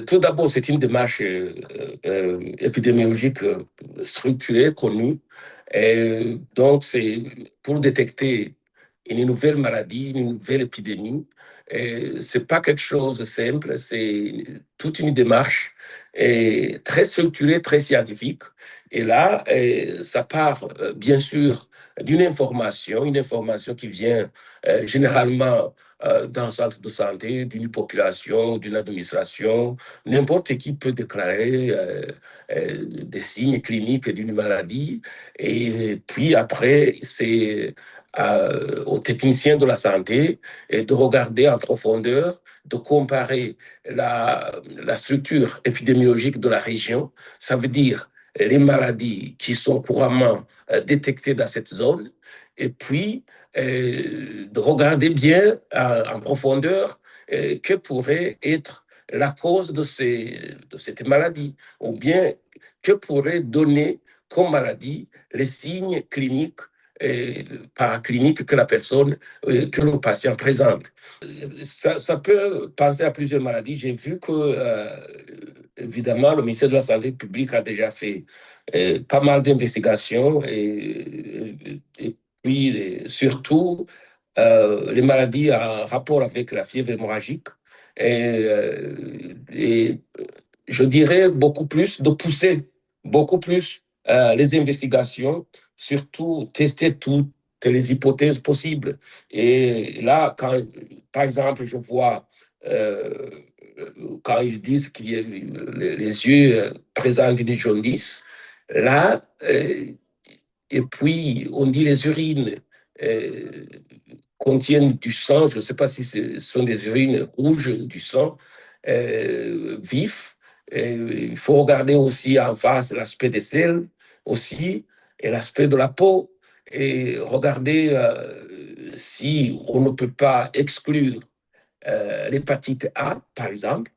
Tout d'abord, c'est une démarche épidémiologique structurée, connue. Et donc, c'est pour détecter une nouvelle maladie, une nouvelle épidémie. Ce n'est pas quelque chose de simple, c'est toute une démarche très structurée, très scientifique. Et là, ça part bien sûr une information qui vient généralement d'un centre de santé, d'une population, d'une administration. N'importe qui peut déclarer des signes cliniques d'une maladie. Et puis après, c'est aux techniciens de la santé de regarder en profondeur, de comparer la structure épidémiologique de la région. Ça veut dire les maladies qui sont couramment détectées dans cette zone. Et puis, de regarder bien en profondeur que pourrait être la cause de cette maladie, ou bien que pourrait donner comme maladie les signes cliniques paracliniques que la personne, que le patient présente. Ça peut penser à plusieurs maladies. J'ai vu que, évidemment, le ministère de la Santé publique a déjà fait pas mal d'investigations et puis surtout les maladies en rapport avec la fièvre hémorragique et je dirais beaucoup plus de pousser beaucoup plus les investigations, surtout tester toutes les hypothèses possibles. Et là, quand, par exemple, je vois euh, quand ils disent qu'il y a les yeux présentent une jaundice, là, et puis on dit les urines euh, contiennent du sang, je ne sais pas si ce sont des urines rouges, du sang vif. Il faut regarder aussi en face l'aspect des selles aussi et l'aspect de la peau et regarder si on ne peut pas exclure l'hépatite A, par exemple,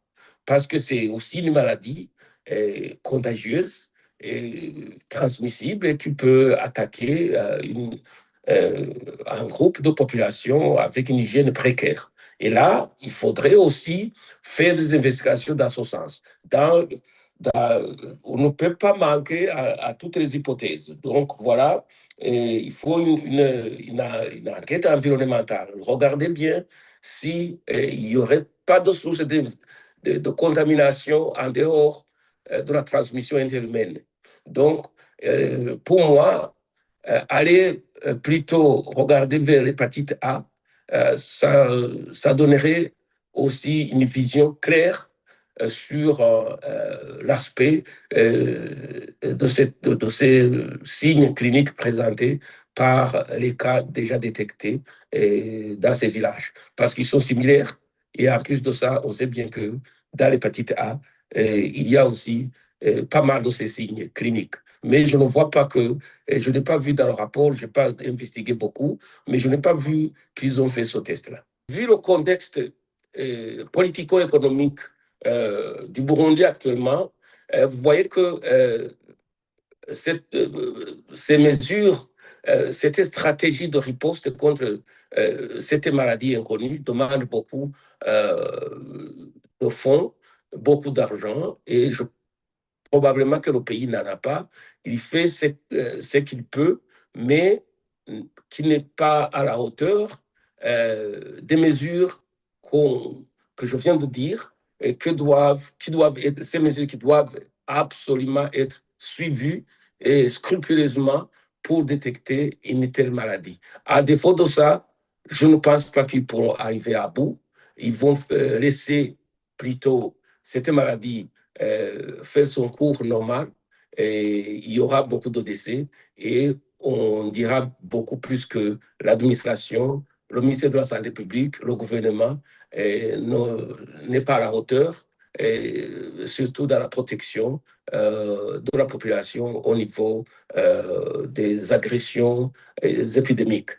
parce que c'est aussi une maladie contagieuse et transmissible et qui peut attaquer un groupe de population avec une hygiène précaire. Et là, il faudrait aussi faire des investigations dans ce sens. On ne peut pas manquer à toutes les hypothèses. Donc voilà, il faut une enquête environnementale. Regardez bien si il n'y aurait pas de source de contamination en dehors de la transmission interhumaine. Donc, pour moi, aller plutôt regarder vers l'hépatite A, ça donnerait aussi une vision claire sur l'aspect de ces signes cliniques présentés par les cas déjà détectés dans ces villages, parce qu'ils sont similaires. Et en plus de ça, on sait bien que dans l'hépatite A, il y a aussi pas mal de ces signes cliniques. Mais je ne vois pas que, je n'ai pas vu dans le rapport, je n'ai pas investigué beaucoup, mais je n'ai pas vu qu'ils ont fait ce test-là. Vu le contexte politico-économique du Burundi actuellement, vous voyez que ces mesures, cette stratégie de riposte contre cette maladie inconnue demande beaucoup de fonds, beaucoup d'argent, et probablement que le pays n'en a pas. Il fait ce qu'il peut, mais qui n'est pas à la hauteur des mesures que je viens de dire et qui doivent être, ces mesures qui doivent absolument être suivies et scrupuleusement pour détecter une telle maladie. À défaut de ça, je ne pense pas qu'ils pourront arriver à bout. Ils vont laisser plutôt cette maladie faire son cours normal et il y aura beaucoup de décès et on dira beaucoup plus que l'administration, le ministère de la Santé publique, le gouvernement n'est pas à la hauteur, et surtout dans la protection de la population au niveau des agressions épidémiques.